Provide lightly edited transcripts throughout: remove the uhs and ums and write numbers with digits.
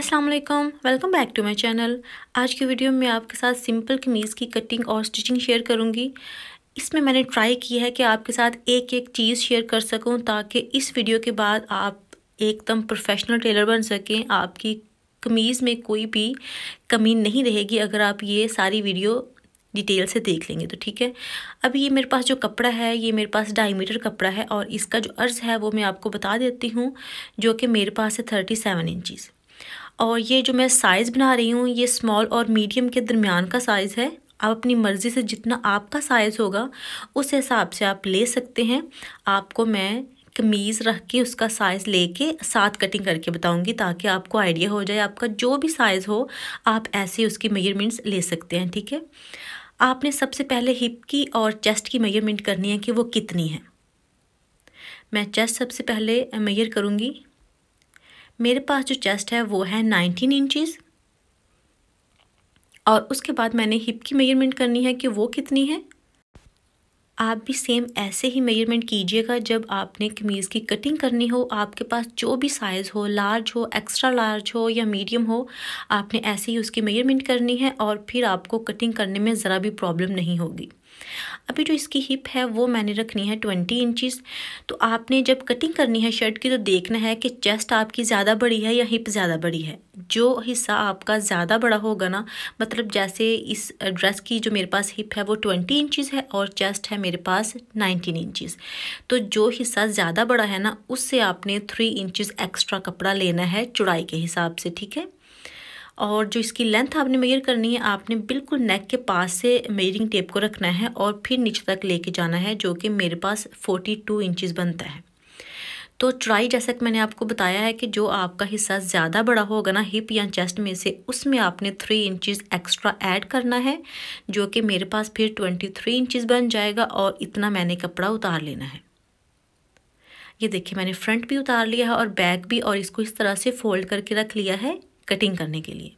अस्सलाम वालेकुम, welcome back to my channel. आज की वीडियो में आपके साथ सिंपल कमीज़ की कटिंग और स्टिचिंग शेयर करूंगी। इसमें मैंने ट्राई किया है कि आपके साथ एक एक चीज़ शेयर कर सकूं ताकि इस वीडियो के बाद आप एकदम प्रोफेशनल टेलर बन सकें। आपकी कमीज़ में कोई भी कमी नहीं रहेगी अगर आप ये सारी वीडियो डिटेल से देख लेंगे तो ठीक है। अभी ये मेरे पास जो कपड़ा है ये मेरे पास 2.5 मीटर कपड़ा है और इसका जो अर्ज़ है वो मैं आपको बता देती हूँ, जो कि मेरे पास है 37 इंचज़। और ये जो मैं साइज़ बना रही हूँ ये स्मॉल और मीडियम के दरमियान का साइज़ है। आप अपनी मर्ज़ी से जितना आपका साइज़ होगा उस हिसाब से आप ले सकते हैं। आपको मैं कमीज़ रख के उसका साइज़ लेके साथ कटिंग करके बताऊंगी ताकि आपको आइडिया हो जाए। आपका जो भी साइज़ हो आप ऐसे उसकी मेजरमेंट्स ले सकते हैं, ठीक है। आपने सबसे पहले हिप की और चेस्ट की मेजरमेंट करनी है कि वो कितनी है। मैं चेस्ट सबसे पहले मेजर करूँगी। मेरे पास जो चेस्ट है वो है 19 इंचज़ और उसके बाद मैंने हिप की मेजरमेंट करनी है कि वो कितनी है। आप भी सेम ऐसे ही मेजरमेंट कीजिएगा जब आपने कमीज़ की कटिंग करनी हो। आपके पास जो भी साइज़ हो, लार्ज हो, एक्स्ट्रा लार्ज हो या मीडियम हो, आपने ऐसे ही उसकी मेजरमेंट करनी है और फिर आपको कटिंग करने में ज़रा भी प्रॉब्लम नहीं होगी। अभी जो इसकी हिप है वो मैंने रखनी है 20 इंचज़। तो आपने जब कटिंग करनी है शर्ट की तो देखना है कि चेस्ट आपकी ज़्यादा बड़ी है या हिप ज़्यादा बड़ी है। जो हिस्सा आपका ज़्यादा बड़ा होगा ना, मतलब जैसे इस ड्रेस की जो मेरे पास हिप है वो 20 इंचज़ है और चेस्ट है मेरे पास 19 इंचज़। तो जो हिस्सा ज़्यादा बड़ा है ना उससे आपने 3 इंचज़ एक्स्ट्रा कपड़ा लेना है चौड़ाई के हिसाब से, ठीक है। और जो इसकी लेंथ आपने मेजर करनी है आपने बिल्कुल नेक के पास से मेजरिंग टेप को रखना है और फिर नीचे तक लेके जाना है, जो कि मेरे पास 42 इंचज़ बनता है। तो चौड़ाई जैसा कि मैंने आपको बताया है कि जो आपका हिस्सा ज़्यादा बड़ा होगा ना हिप या चेस्ट में से, उसमें आपने 3 इंचज़ एक्स्ट्रा ऐड करना है, जो कि मेरे पास फिर 23 इंचज़ बन जाएगा और इतना मैंने कपड़ा उतार लेना है। ये देखिए मैंने फ्रंट भी उतार लिया है और बैक भी, और इसको इस तरह से फोल्ड करके रख लिया है कटिंग करने के लिए।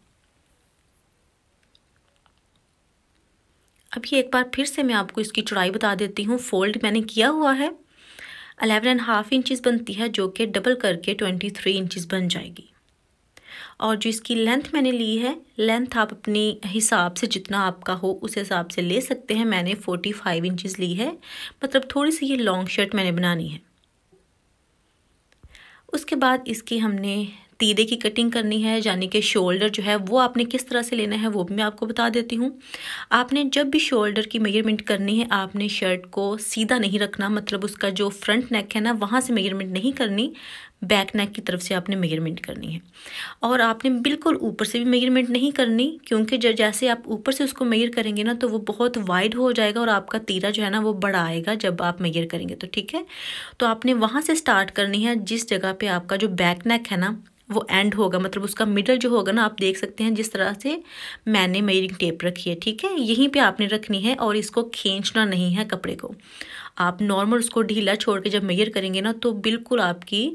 अभी एक बार फिर से मैं आपको इसकी चौड़ाई बता देती हूँ। फोल्ड मैंने किया हुआ है 11.5 इंचज़ बनती है, जो कि डबल करके 23 इंचज़ बन जाएगी। और जो इसकी लेंथ मैंने ली है, लेंथ आप अपनी हिसाब से जितना आपका हो उस हिसाब से ले सकते हैं। मैंने 45 इंचज़ ली है, मतलब थोड़ी सी ये लॉन्ग शर्ट मैंने बनानी है। उसके बाद इसकी हमने तीरे की कटिंग करनी है, यानी कि शोल्डर जो है वो आपने किस तरह से लेना है वो भी मैं आपको बता देती हूँ। आपने जब भी शोल्डर की मेजरमेंट करनी है आपने शर्ट को सीधा नहीं रखना, मतलब उसका जो फ्रंट नेक है ना वहाँ से मेजरमेंट नहीं करनी, बैक नेक की तरफ से आपने मेजरमेंट करनी है। और आपने बिल्कुल ऊपर से भी मेजरमेंट नहीं करनी, क्योंकि जैसे आप ऊपर से उसको मेजर करेंगे ना तो वो बहुत वाइड हो जाएगा और आपका तीरा जो है ना वो बड़ा आएगा जब आप मेजर करेंगे तो, ठीक है। तो आपने वहाँ से स्टार्ट करनी है जिस जगह पे आपका जो बैक नेक है ना वो एंड होगा, मतलब उसका मिडल जो होगा ना, आप देख सकते हैं जिस तरह से मैंने मेजरिंग टेप रखी है, ठीक है। यहीं पे आपने रखनी है और इसको खींचना नहीं है कपड़े को। आप नॉर्मल उसको ढीला छोड़ के जब मेजर करेंगे ना तो बिल्कुल आपकी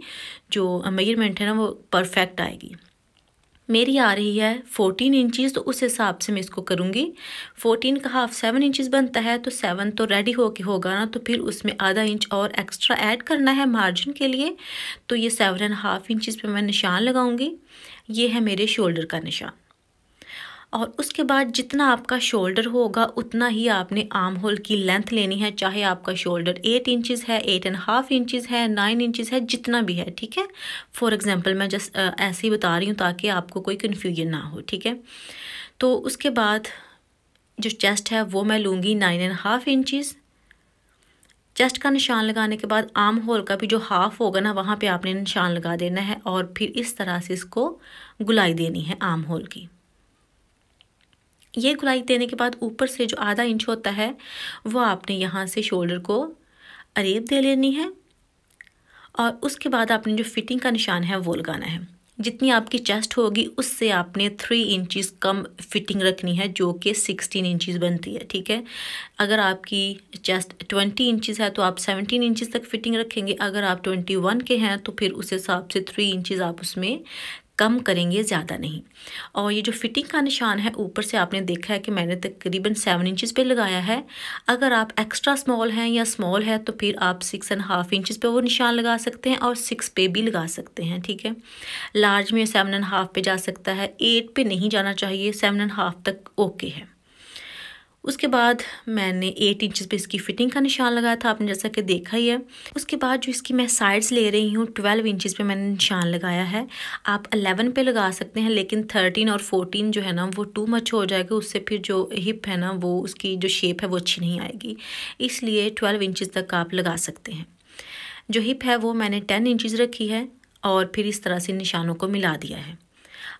जो मेजरमेंट है ना वो परफेक्ट आएगी। मेरी आ रही है 14 इंचज़, तो उस हिसाब से मैं इसको करूँगी। 14 का हाफ 7 इंचज़ बनता है, तो 7 तो रेडी होगा ना, तो फिर उसमें आधा इंच और एक्स्ट्रा ऐड करना है मार्जिन के लिए। तो ये 7.5 इंचज़ पे मैं निशान लगाऊंगी। ये है मेरे शोल्डर का निशान। और उसके बाद जितना आपका शोल्डर होगा उतना ही आपने आर्म होल की लेंथ लेनी है, चाहे आपका शोल्डर 8 इंचज़ है, 8.5 इंचज़ है, 9 इंचज़ है, जितना भी है, ठीक है। फॉर एग्जांपल मैं जस्ट ऐसे ही बता रही हूँ ताकि आपको कोई कन्फ्यूजन ना हो, ठीक है। तो उसके बाद जो चेस्ट है वो मैं लूँगी 9.5 इंचज़। चेस्ट का निशान लगाने के बाद आर्म होल का भी जो हाफ होगा ना वहाँ पे आपने निशान लगा देना है और फिर इस तरह से इसको गुलाई देनी है आर्म होल की। ये गुलाई देने के बाद ऊपर से जो आधा इंच होता है वो आपने यहाँ से शोल्डर को अरेब दे लेनी है और उसके बाद आपने जो फिटिंग का निशान है वो लगाना है। जितनी आपकी चेस्ट होगी उससे आपने 3 इंचज़ कम फिटिंग रखनी है, जो कि 16 इंचज़ बनती है, ठीक है। अगर आपकी चेस्ट 20 इंचज़ है तो आप 17 इंचज़ तक फिटिंग रखेंगे। अगर आप 21 के हैं तो फिर उस हिसाब से 3 इंचज़ आप उसमें कम करेंगे, ज़्यादा नहीं। और ये जो फिटिंग का निशान है ऊपर से आपने देखा है कि मैंने तकरीबन 7 इंचज़ पे लगाया है। अगर आप एक्स्ट्रा स्मॉल हैं या स्मॉल है तो फिर आप 6.5 इंचज़ पे वो निशान लगा सकते हैं और 6 पे भी लगा सकते हैं, ठीक है। लार्ज में 7.5 पे जा सकता है, 8 पे नहीं जाना चाहिए, 7.5 तक ओके है। उसके बाद मैंने 8 इंचज़ पे इसकी फ़िटिंग का निशान लगाया था, आपने जैसा कि देखा ही है। उसके बाद जो इसकी मैं साइड्स ले रही हूँ 12 इंचज़ पे मैंने निशान लगाया है। आप 11 पे लगा सकते हैं, लेकिन 13 और 14 जो है ना वो टू मच हो जाएगा, उससे फिर जो हिप है ना वो उसकी जो शेप है वो अच्छी नहीं आएगी, इसलिए 12 इंचज़ तक आप लगा सकते हैं। जो हिप है वो मैंने 10 इंचज़ रखी है और फिर इस तरह से निशानों को मिला दिया है।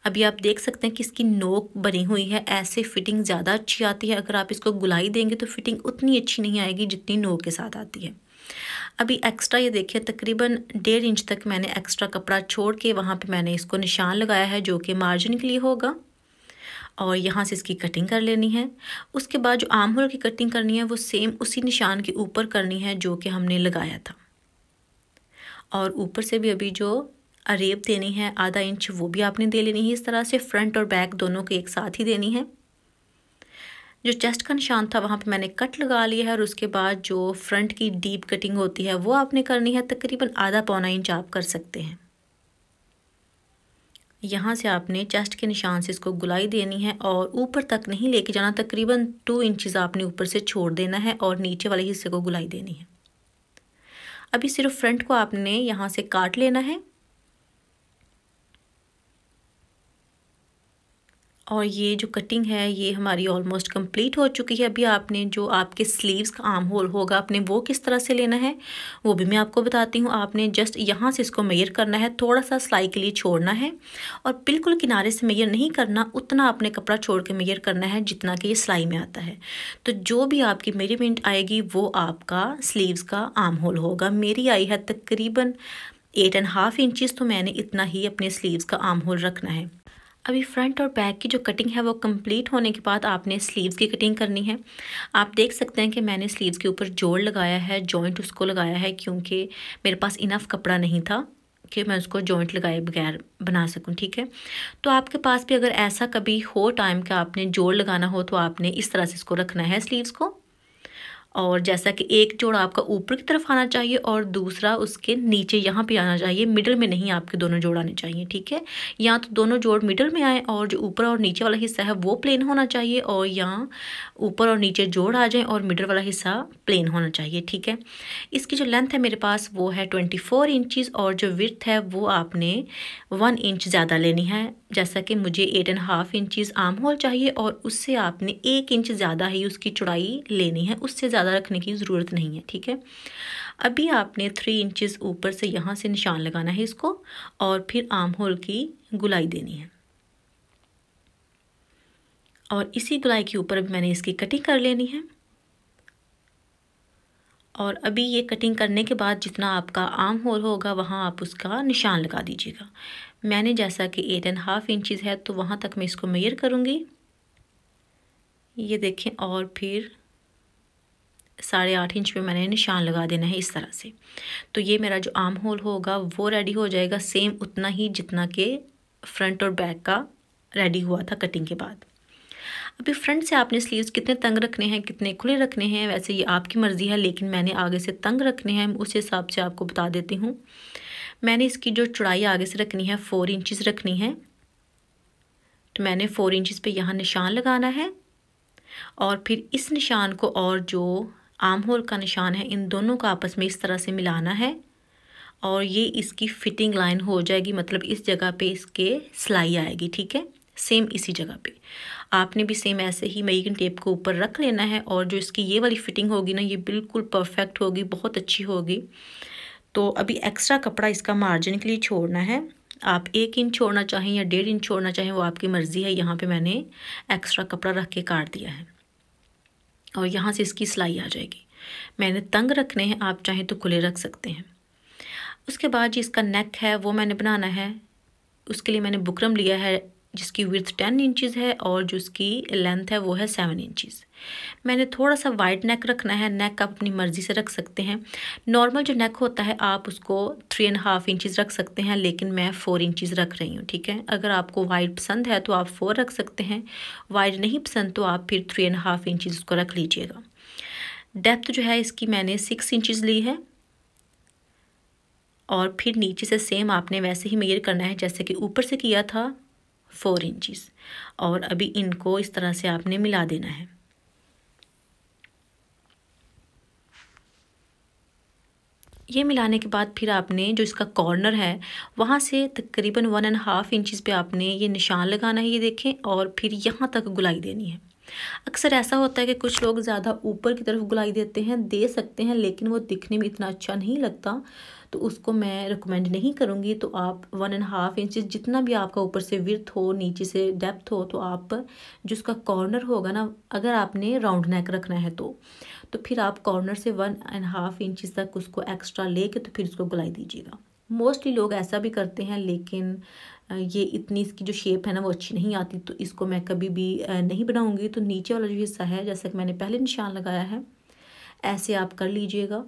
अभी आप देख सकते हैं कि इसकी नोक बनी हुई है, ऐसे फिटिंग ज़्यादा अच्छी आती है। अगर आप इसको गुलाई देंगे तो फिटिंग उतनी अच्छी नहीं आएगी जितनी नोक के साथ आती है। अभी एक्स्ट्रा ये देखिए तकरीबन 1.5 इंच तक मैंने एक्स्ट्रा कपड़ा छोड़ के वहाँ पे मैंने इसको निशान लगाया है जो कि मार्जिन के लिए होगा, और यहाँ से इसकी कटिंग कर लेनी है। उसके बाद जो आर्म होल की कटिंग करनी है वो सेम उसी निशान के ऊपर करनी है जो कि हमने लगाया था, और ऊपर से भी अभी जो अरेब देनी है आधा इंच वो भी आपने दे लेनी है। इस तरह से फ्रंट और बैक दोनों के एक साथ ही देनी है। जो चेस्ट का निशान था वहाँ पे मैंने कट लगा लिया है, और उसके बाद जो फ्रंट की डीप कटिंग होती है वो आपने करनी है, तकरीबन आधा पौना इंच आप कर सकते हैं। यहाँ से आपने चेस्ट के निशान से इसको गुलाई देनी है और ऊपर तक नहीं लेके जाना, तकरीबन 2 इंचज़ आपने ऊपर से छोड़ देना है और नीचे वाले हिस्से को गुलाई देनी है। अभी सिर्फ फ्रंट को आपने यहाँ से काट लेना है, और ये जो कटिंग है ये हमारी ऑलमोस्ट कंप्लीट हो चुकी है। अभी आपने जो आपके स्लीव्स का आर्म होल होगा आपने वो किस तरह से लेना है वो भी मैं आपको बताती हूँ। आपने जस्ट यहाँ से इसको मेजर करना है, थोड़ा सा सिलाई के लिए छोड़ना है, और बिल्कुल किनारे से मेजर नहीं करना, उतना आपने कपड़ा छोड़ के मेजर करना है जितना कि ये सिलाई में आता है। तो जो भी आपकी मेजरमेंट आएगी वो आपका स्लीव्स का आर्म होल होगा। मेरी आई है तकरीबन 8.5 इंचज़, तो मैंने इतना ही अपने स्लीव्स का आर्म होल रखना है। अभी फ्रंट और बैक की जो कटिंग है वो कंप्लीट होने के बाद आपने स्लीव्स की कटिंग करनी है। आप देख सकते हैं कि मैंने स्लीव्स के ऊपर जोड़ लगाया है, जॉइंट उसको लगाया है, क्योंकि मेरे पास इनफ कपड़ा नहीं था कि मैं उसको जॉइंट लगाए बगैर बना सकूं, ठीक है। तो आपके पास भी अगर ऐसा कभी हो टाइम का आपने जोड़ लगाना हो तो आपने इस तरह से इसको रखना है स्लीव्स को, और जैसा कि एक जोड़ आपका ऊपर की तरफ आना चाहिए और दूसरा उसके नीचे यहाँ पे आना चाहिए, मिडल में नहीं आपके दोनों जोड़ आने चाहिए, ठीक है। या तो दोनों जोड़ मिडल में आए और जो ऊपर और नीचे वाला हिस्सा है वो प्लेन होना चाहिए, और यहाँ ऊपर और नीचे जोड़ आ जाए और मिडल वाला हिस्सा प्लेन होना चाहिए, ठीक है। इसकी जो लेंथ है मेरे पास वो है 24 इंचज़, और जो विड्थ है वो आपने 1 इंच ज़्यादा लेनी है। जैसा कि मुझे 8.5 इंचज़ आर्म होल चाहिए और उससे आपने 1 इंच ज़्यादा ही उसकी चौड़ाई लेनी है, उससे ज़्यादा रखने की ज़रूरत नहीं है, ठीक है। अभी आपने 3 इंचज़ ऊपर से यहाँ से निशान लगाना है इसको, और फिर आर्म होल की गुलाई देनी है, और इसी गुलाई के ऊपर अभी मैंने इसकी कटिंग कर लेनी है। और अभी ये कटिंग करने के बाद जितना आपका आर्म होल होगा वहाँ आप उसका निशान लगा दीजिएगा। मैंने जैसा कि 8.5 इंचज़ है तो वहाँ तक मैं इसको मेजर करूँगी, ये देखें, और फिर 8.5 इंच पे मैंने निशान लगा देना है इस तरह से। तो ये मेरा जो आर्म होल होगा वो रेडी हो जाएगा, सेम उतना ही जितना कि फ्रंट और बैक का रेडी हुआ था कटिंग के बाद। अभी फ्रंट से आपने स्लीव्स कितने तंग रखने हैं कितने खुले रखने हैं वैसे ये आपकी मर्ज़ी है, लेकिन मैंने आगे से तंग रखने हैं, उस हिसाब से आपको बता देती हूँ। मैंने इसकी जो चौड़ाई आगे से रखनी है 4 इंचज़ रखनी है, तो मैंने 4 इंचज़ पे यहाँ निशान लगाना है, और फिर इस निशान को और जो आर्म होल का निशान है इन दोनों को आपस में इस तरह से मिलाना है, और ये इसकी फिटिंग लाइन हो जाएगी, मतलब इस जगह पे इसके सिलाई आएगी, ठीक है। सेम इसी जगह पे आपने भी सेम ऐसे ही मेजरिंग टेप को ऊपर रख लेना है, और जो इसकी ये वाली फिटिंग होगी ना ये बिल्कुल परफेक्ट होगी, बहुत अच्छी होगी। तो अभी एक्स्ट्रा कपड़ा इसका मार्जिन के लिए छोड़ना है, आप 1 इंच छोड़ना चाहें या 1.5 इंच छोड़ना चाहें वो आपकी मर्ज़ी है। यहाँ पे मैंने एक्स्ट्रा कपड़ा रख के काट दिया है, और यहाँ से इसकी सिलाई आ जाएगी। मैंने तंग रखने हैं, आप चाहें तो खुले रख सकते हैं। उसके बाद जी इसका नेक है वो मैंने बनाना है, उसके लिए मैंने बुकरम लिया है जिसकी विड्थ 10 इंचेस है और जो उसकी लेंथ है वो है 7 इंचेस। मैंने थोड़ा सा वाइड नेक रखना है। नेक आप अपनी मर्ज़ी से रख सकते हैं। नॉर्मल जो नेक होता है आप उसको 3.5 इंचेस रख सकते हैं, लेकिन मैं 4 इंचेस रख रही हूँ, ठीक है। अगर आपको वाइड पसंद है तो आप 4 रख सकते हैं, वाइड नहीं पसंद तो आप फिर 3.5 इंचेस उसको रख लीजिएगा। डेप्थ जो है इसकी मैंने 6 इंचेस ली है और फिर नीचे से सेम आपने वैसे ही मेजर करना है जैसे कि ऊपर से किया था, 4 इंचेस। और अभी इनको इस तरह से आपने मिला देना है। ये मिलाने के बाद फिर आपने जो इसका कॉर्नर है वहाँ से तकरीबन 1.5 इंचेस पे आपने ये निशान लगाना है, ये देखें, और फिर यहाँ तक गुलाई देनी है। अक्सर ऐसा होता है कि कुछ लोग ज़्यादा ऊपर की तरफ गुलाई देते हैं, दे सकते हैं, लेकिन वो दिखने में इतना अच्छा नहीं लगता, तो उसको मैं रिकमेंड नहीं करूँगी। तो आप 1.5 इंचेस जितना भी आपका ऊपर से विड्थ हो, नीचे से डेप्थ हो, तो आप जो उसका कॉर्नर होगा ना, अगर आपने राउंड नेक रखना है तो फिर आप कॉर्नर से 1.5 इंचेस तक उसको एक्स्ट्रा लेके तो फिर उसको गुलाई दीजिएगा। मोस्टली लोग ऐसा भी करते हैं, लेकिन ये इतनी इसकी जो शेप है ना वो अच्छी नहीं आती, तो इसको मैं कभी भी नहीं बनाऊंगी। तो नीचे वाला जो हिस्सा है, जैसा कि मैंने पहले निशान लगाया है, ऐसे आप कर लीजिएगा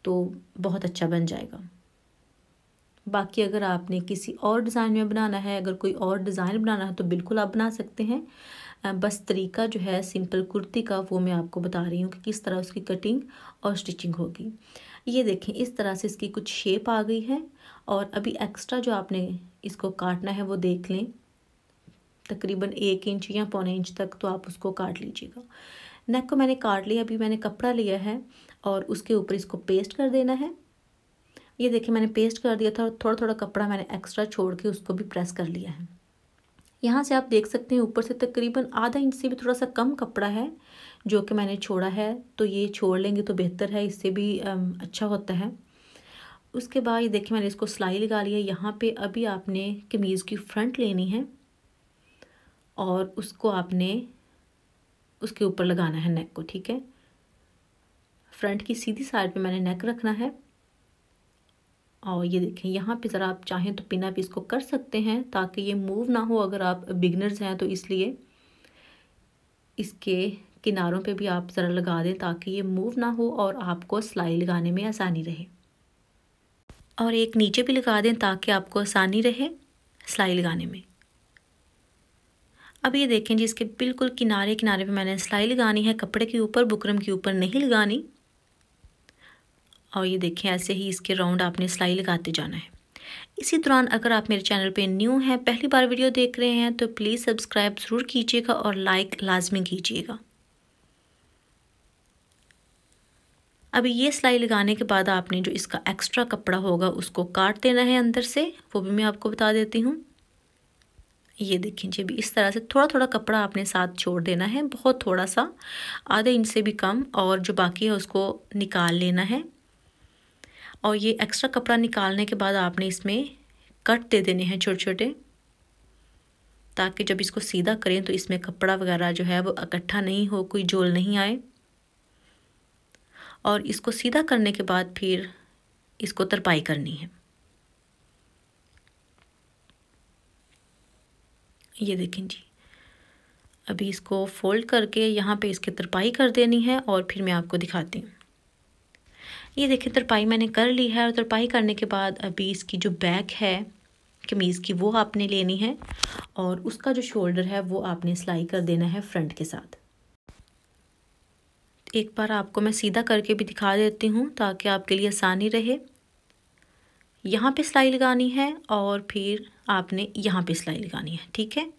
तो बहुत अच्छा बन जाएगा। बाकी अगर आपने किसी और डिज़ाइन में बनाना है, अगर कोई और डिज़ाइन बनाना है तो बिल्कुल आप बना सकते हैं। बस तरीका जो है सिंपल कुर्ती का वो मैं आपको बता रही हूँ कि किस तरह उसकी कटिंग और स्टिचिंग होगी। ये देखें, इस तरह से इसकी कुछ शेप आ गई है। और अभी एक्स्ट्रा जो आपने इसको काटना है वो देख लें, तकरीबन 1 इंच या 1.25 इंच तक तो आप उसको काट लीजिएगा। नेक को मैंने काट लिया। अभी मैंने कपड़ा लिया है और उसके ऊपर इसको पेस्ट कर देना है। ये देखिए, मैंने पेस्ट कर दिया था और थोड़ा थोड़ा कपड़ा मैंने एक्स्ट्रा छोड़ के उसको भी प्रेस कर लिया है। यहाँ से आप देख सकते हैं ऊपर से तकरीबन आधा इंच से भी थोड़ा सा कम कपड़ा है जो कि मैंने छोड़ा है, तो ये छोड़ लेंगे तो बेहतर है, इससे भी अच्छा होता है। उसके बाद ये देखिए, मैंने इसको सिलाई लगा लिया। यहाँ पे अभी आपने कमीज़ की फ्रंट लेनी है और उसको आपने उसके ऊपर लगाना है नेक को, ठीक है। फ्रंट की सीधी साइड पे मैंने नेक रखना है। और ये देखें, यहाँ पे ज़रा आप चाहें तो पिन अप इसको कर सकते हैं ताकि ये मूव ना हो। अगर आप बिगनर्स हैं तो इसलिए इसके किनारों पे भी आप ज़रा लगा दें ताकि ये मूव ना हो और आपको सिलाई लगाने में आसानी रहे। और एक नीचे भी लगा दें ताकि आपको आसानी रहे सिलाई लगाने में। अब ये देखें जी, इसके बिल्कुल किनारे किनारे पे मैंने सिलाई लगानी है, कपड़े के ऊपर, बुकरम के ऊपर नहीं लगानी। और ये देखें, ऐसे ही इसके राउंड आपने सिलाई लगाते जाना है। इसी दौरान अगर आप मेरे चैनल पे न्यू हैं, पहली बार वीडियो देख रहे हैं, तो प्लीज़ सब्सक्राइब ज़रूर कीजिएगा और लाइक लाजमी कीजिएगा। अभी ये सिलाई लगाने के बाद आपने जो इसका एक्स्ट्रा कपड़ा होगा उसको काट देना है अंदर से, वो भी मैं आपको बता देती हूँ। ये देखें जी, अभी इस तरह से थोड़ा थोड़ा कपड़ा आपने साथ छोड़ देना है, बहुत थोड़ा सा, आधे इंच से भी कम, और जो बाकी है उसको निकाल लेना है। और ये एक्स्ट्रा कपड़ा निकालने के बाद आपने इसमें कट दे देने हैं छोटे छोटे, ताकि जब इसको सीधा करें तो इसमें कपड़ा वगैरह जो है वो इकट्ठा नहीं हो, कोई जोल नहीं आए। और इसको सीधा करने के बाद फिर इसको तरपाई करनी है। ये देखें जी, अभी इसको फोल्ड करके यहाँ पे इसके तरपाई कर देनी है और फिर मैं आपको दिखाती हूँ। ये देखिए, तरपाई मैंने कर ली है। और तरपाई करने के बाद अभी इसकी जो बैक है कमीज़ की वो आपने लेनी है और उसका जो शोल्डर है वो आपने सिलाई कर देना है फ्रंट के साथ। एक बार आपको मैं सीधा करके भी दिखा देती हूँ ताकि आपके लिए आसानी रहे। यहाँ पे सिलाई लगानी है और फिर आपने यहाँ पे सिलाई लगानी है, ठीक है।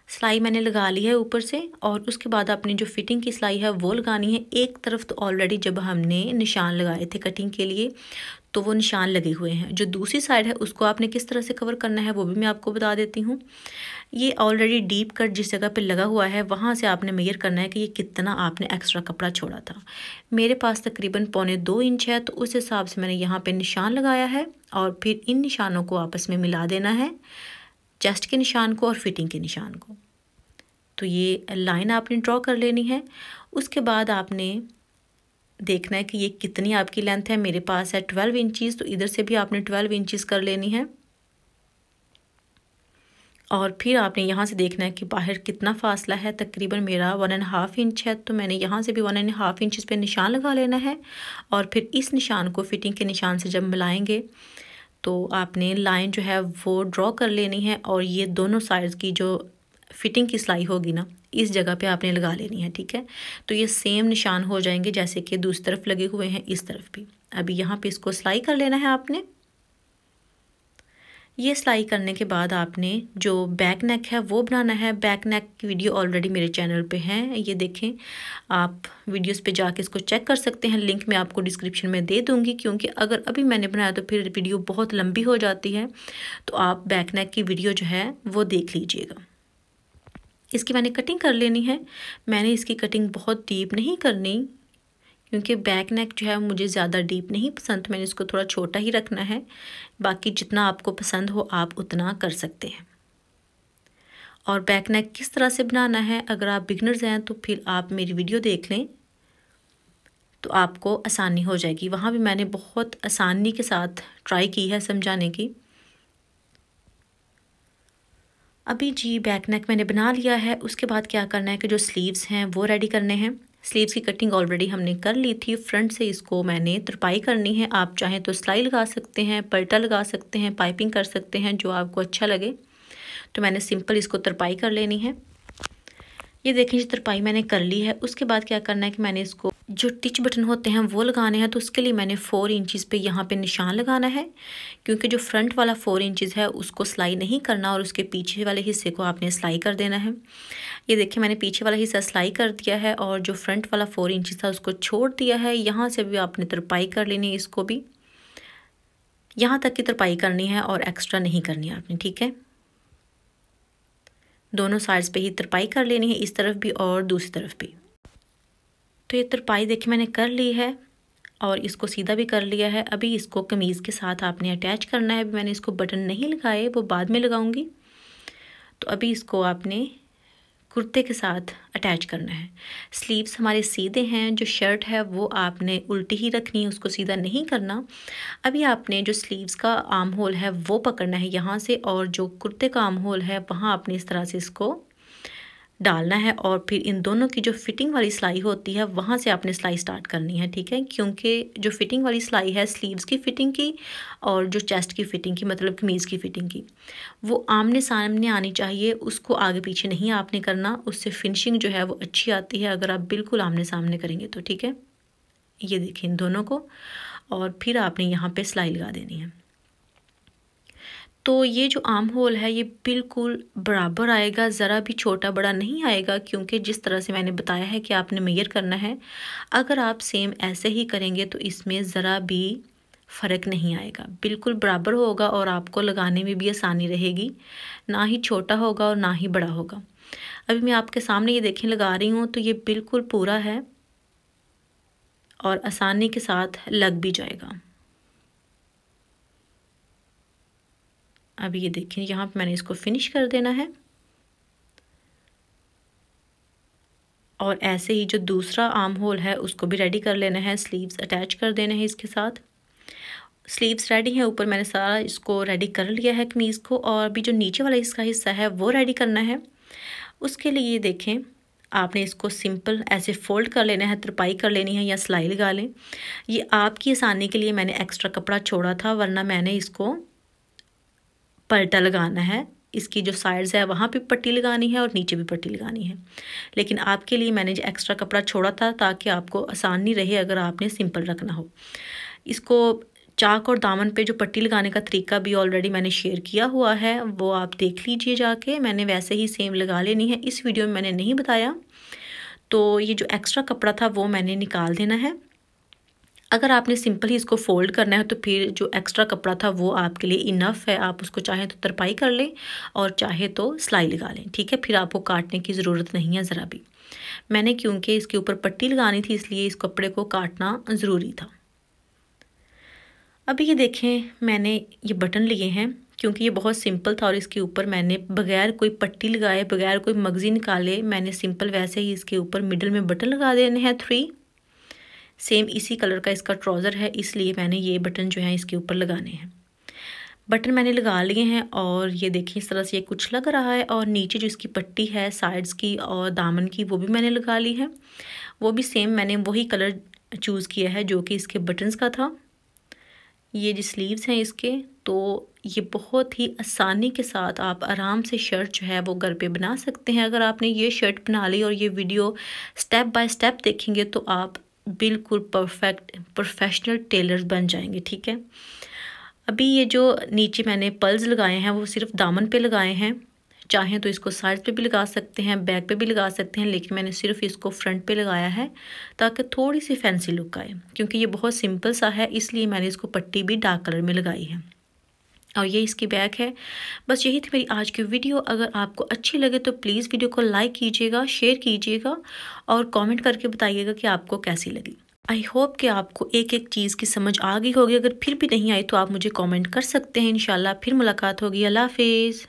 सिलाई मैंने लगा ली है ऊपर से और उसके बाद आपने जो फिटिंग की सिलाई है वो लगानी है। एक तरफ तो ऑलरेडी जब हमने निशान लगाए थे कटिंग के लिए तो वो निशान लगे हुए हैं, जो दूसरी साइड है उसको आपने किस तरह से कवर करना है वो भी मैं आपको बता देती हूँ। ये ऑलरेडी डीप कट जिस जगह पे लगा हुआ है वहाँ से आपने मेजर करना है कि ये कितना आपने एक्स्ट्रा कपड़ा छोड़ा था। मेरे पास तकरीबन 1.25 इंच है, तो उस हिसाब से मैंने यहाँ पे निशान लगाया है और फिर इन निशानों को आपस में मिला देना है, चेस्ट के निशान को और फिटिंग के निशान को। तो ये लाइन आपने ड्रॉ कर लेनी है। उसके बाद आपने देखना है कि ये कितनी आपकी लेंथ है। मेरे पास है 12 इंचज़, तो इधर से भी आपने 12 इंचज़ कर लेनी है। और फिर आपने यहाँ से देखना है कि बाहर कितना फासला है। तकरीबन मेरा 1.5 इंच है, तो मैंने यहाँ से भी 1.5 इंच पे निशान लगा लेना है। और फिर इस निशान को फिटिंग के निशान से जब मिलाएंगे तो आपने लाइन जो है वो ड्रॉ कर लेनी है, और ये दोनों साइड्स की जो फिटिंग की सिलाई होगी ना, इस जगह पे आपने लगा लेनी है, ठीक है। तो ये सेम निशान हो जाएंगे जैसे कि दूसरी तरफ लगे हुए हैं, इस तरफ भी। अभी यहाँ पे इसको सिलाई कर लेना है आपने। ये सिलाई करने के बाद आपने जो बैक नेक है वो बनाना है। बैक नेक की वीडियो ऑलरेडी मेरे चैनल पे है, ये देखें, आप वीडियोस पे जाके इसको चेक कर सकते हैं। लिंक मैं आपको डिस्क्रिप्शन में दे दूंगी, क्योंकि अगर अभी मैंने बनाया तो फिर वीडियो बहुत लंबी हो जाती है। तो आप बैक नेक की वीडियो जो है वो देख लीजिएगा। इसकी मैंने कटिंग कर लेनी है। मैंने इसकी कटिंग बहुत डीप नहीं करनी, क्योंकि बैक नेक जो है मुझे ज़्यादा डीप नहीं पसंद, मैंने इसको थोड़ा छोटा ही रखना है। बाकी जितना आपको पसंद हो आप उतना कर सकते हैं। और बैक नेक किस तरह से बनाना है, अगर आप बिगनर्स हैं तो फिर आप मेरी वीडियो देख लें तो आपको आसानी हो जाएगी। वहाँ भी मैंने बहुत आसानी के साथ ट्राई की है समझाने की। अभी जी बैक नेक मैंने बना लिया है। उसके बाद क्या करना है कि जो स्लीव्स हैं वो रेडी करने हैं। स्लीव्स की कटिंग ऑलरेडी हमने कर ली थी। फ्रंट से इसको मैंने तरपाई करनी है। आप चाहें तो सिलाई लगा सकते हैं, पल्टा लगा सकते हैं, पाइपिंग कर सकते हैं, जो आपको अच्छा लगे। तो मैंने सिंपल इसको तरपाई कर लेनी है। ये देखें, तरपाई मैंने कर ली है। उसके बाद क्या करना है कि मैंने इसको जो टिच बटन होते हैं वो लगाने हैं। तो उसके लिए मैंने 4 इंचज़ पे यहाँ पे निशान लगाना है, क्योंकि जो फ्रंट वाला 4 इंचज़ है उसको सिलाई नहीं करना, और उसके पीछे वाले हिस्से को आपने सिलाई कर देना है। ये देखिए, मैंने पीछे वाला हिस्सा सिलाई कर दिया है, और जो फ्रंट वाला 4 इंचज़ था उसको छोड़ दिया है। यहाँ से भी आपने तरपाई कर लेनी है, इसको भी यहाँ तक की तरपाई करनी है और एक्स्ट्रा नहीं करनी आपने, ठीक है। दोनों साइड्स पे ही तरपाई कर लेनी है, इस तरफ भी और दूसरी तरफ भी। तो ये तरपाई देखिए मैंने कर ली है, और इसको सीधा भी कर लिया है। अभी इसको कमीज़ के साथ आपने अटैच करना है। अभी मैंने इसको बटन नहीं लगाए, वो बाद में लगाऊंगी। तो अभी इसको आपने कुर्ते के साथ अटैच करना है। स्लीव्स हमारे सीधे हैं, जो शर्ट है वो आपने उल्टी ही रखनी है, उसको सीधा नहीं करना। अभी आपने जो स्लीव्स का आर्म होल है वो पकड़ना है यहाँ से, और जो कुर्ते का आर्म होल है वहाँ आपने इस तरह से इसको डालना है, और फिर इन दोनों की जो फिटिंग वाली सिलाई होती है वहाँ से आपने सिलाई स्टार्ट करनी है, ठीक है। क्योंकि जो फिटिंग वाली सिलाई है स्लीव्स की फिटिंग की और जो चेस्ट की फिटिंग की, मतलब कमीज़ की फिटिंग की, वो आमने सामने आनी चाहिए। उसको आगे पीछे नहीं आपने करना, उससे फिनिशिंग जो है वो अच्छी आती है अगर आप बिल्कुल आमने सामने करेंगे तो, ठीक है। ये देखिए इन दोनों को, और फिर आपने यहाँ पर सिलाई लगा देनी है। तो ये जो आर्म होल है ये बिल्कुल बराबर आएगा, ज़रा भी छोटा बड़ा नहीं आएगा, क्योंकि जिस तरह से मैंने बताया है कि आपने मेजर करना है। अगर आप सेम ऐसे ही करेंगे तो इसमें ज़रा भी फ़र्क नहीं आएगा, बिल्कुल बराबर होगा, और आपको लगाने में भी आसानी रहेगी। ना ही छोटा होगा और ना ही बड़ा होगा। अभी मैं आपके सामने ये देखें लगा रही हूँ, तो ये बिल्कुल पूरा है और आसानी के साथ लग भी जाएगा। अभी ये देखिए, यहाँ पे मैंने इसको फिनिश कर देना है, और ऐसे ही जो दूसरा आर्म होल है उसको भी रेडी कर लेना है। स्लीव्स अटैच कर देने हैं इसके साथ। स्लीव्स रेडी है, ऊपर मैंने सारा इसको रेडी कर लिया है कमीज़ को, और अभी जो नीचे वाला इसका हिस्सा है वो रेडी करना है। उसके लिए ये देखें, आपने इसको सिंपल ऐसे फोल्ड कर लेना है, तरपाई कर लेनी है या सिलाई लगा लें। ये आपकी आसानी के लिए मैंने एक्स्ट्रा कपड़ा छोड़ा था, वरना मैंने इसको पल्टा लगाना है। इसकी जो साइड्स है वहाँ पे पट्टी लगानी है और नीचे भी पट्टी लगानी है, लेकिन आपके लिए मैंने जो एक्स्ट्रा कपड़ा छोड़ा था ताकि आपको आसान नहीं रहे अगर आपने सिंपल रखना हो। इसको चाक और दामन पे जो पट्टी लगाने का तरीका भी ऑलरेडी मैंने शेयर किया हुआ है, वो आप देख लीजिए जाके। मैंने वैसे ही सेम लगा लेनी है, इस वीडियो में मैंने नहीं बताया। तो ये जो एक्स्ट्रा कपड़ा था वो मैंने निकाल देना है। अगर आपने सिंपल ही इसको फोल्ड करना है तो फिर जो एक्स्ट्रा कपड़ा था वो आपके लिए इनफ है। आप उसको चाहे तो तरपाई कर लें और चाहे तो सिलाई लगा लें, ठीक है। फिर आपको काटने की ज़रूरत नहीं है ज़रा भी। मैंने क्योंकि इसके ऊपर पट्टी लगानी थी इसलिए इस कपड़े को काटना ज़रूरी था। अभी ये देखें, मैंने ये बटन लिए हैं क्योंकि ये बहुत सिंपल था और इसके ऊपर मैंने बगैर कोई पट्टी लगाए, बगैर कोई मगज़ी निकाले, मैंने सिंपल वैसे ही इसके ऊपर मिडल में बटन लगा देने हैं 3। सेम इसी कलर का इसका ट्राउज़र है, इसलिए मैंने ये बटन जो है इसके ऊपर लगाने हैं। बटन मैंने लगा लिए हैं और ये देखिए इस तरह से ये कुछ लग रहा है। और नीचे जो इसकी पट्टी है साइड्स की और दामन की वो भी मैंने लगा ली है। वो भी सेम मैंने वही कलर चूज़ किया है जो कि इसके बटन्स का था। ये जो स्लीव्स हैं इसके, तो ये बहुत ही आसानी के साथ आप आराम से शर्ट जो है वो घर पे बना सकते हैं। अगर आपने ये शर्ट बना ली और ये वीडियो स्टेप बाय स्टेप देखेंगे तो आप बिल्कुल परफेक्ट प्रोफेशनल टेलर्स बन जाएंगे। ठीक है, अभी ये जो नीचे मैंने पल्स लगाए हैं वो सिर्फ दामन पे लगाए हैं। चाहें तो इसको साइड पे भी लगा सकते हैं, बैक पे भी लगा सकते हैं, लेकिन मैंने सिर्फ इसको फ्रंट पे लगाया है ताकि थोड़ी सी फैंसी लुक आए। क्योंकि ये बहुत सिंपल सा है इसलिए मैंने इसको पट्टी भी डार्क कलर में लगाई है। और ये इसकी बैक है। बस यही थी मेरी आज की वीडियो। अगर आपको अच्छी लगे तो प्लीज़ वीडियो को लाइक कीजिएगा, शेयर कीजिएगा और कमेंट करके बताइएगा कि आपको कैसी लगी। आई होप कि आपको एक एक चीज़ की समझ आ गई होगी। अगर फिर भी नहीं आई तो आप मुझे कमेंट कर सकते हैं। इंशाल्लाह फिर मुलाकात होगी। अल्लाह हाफिज़।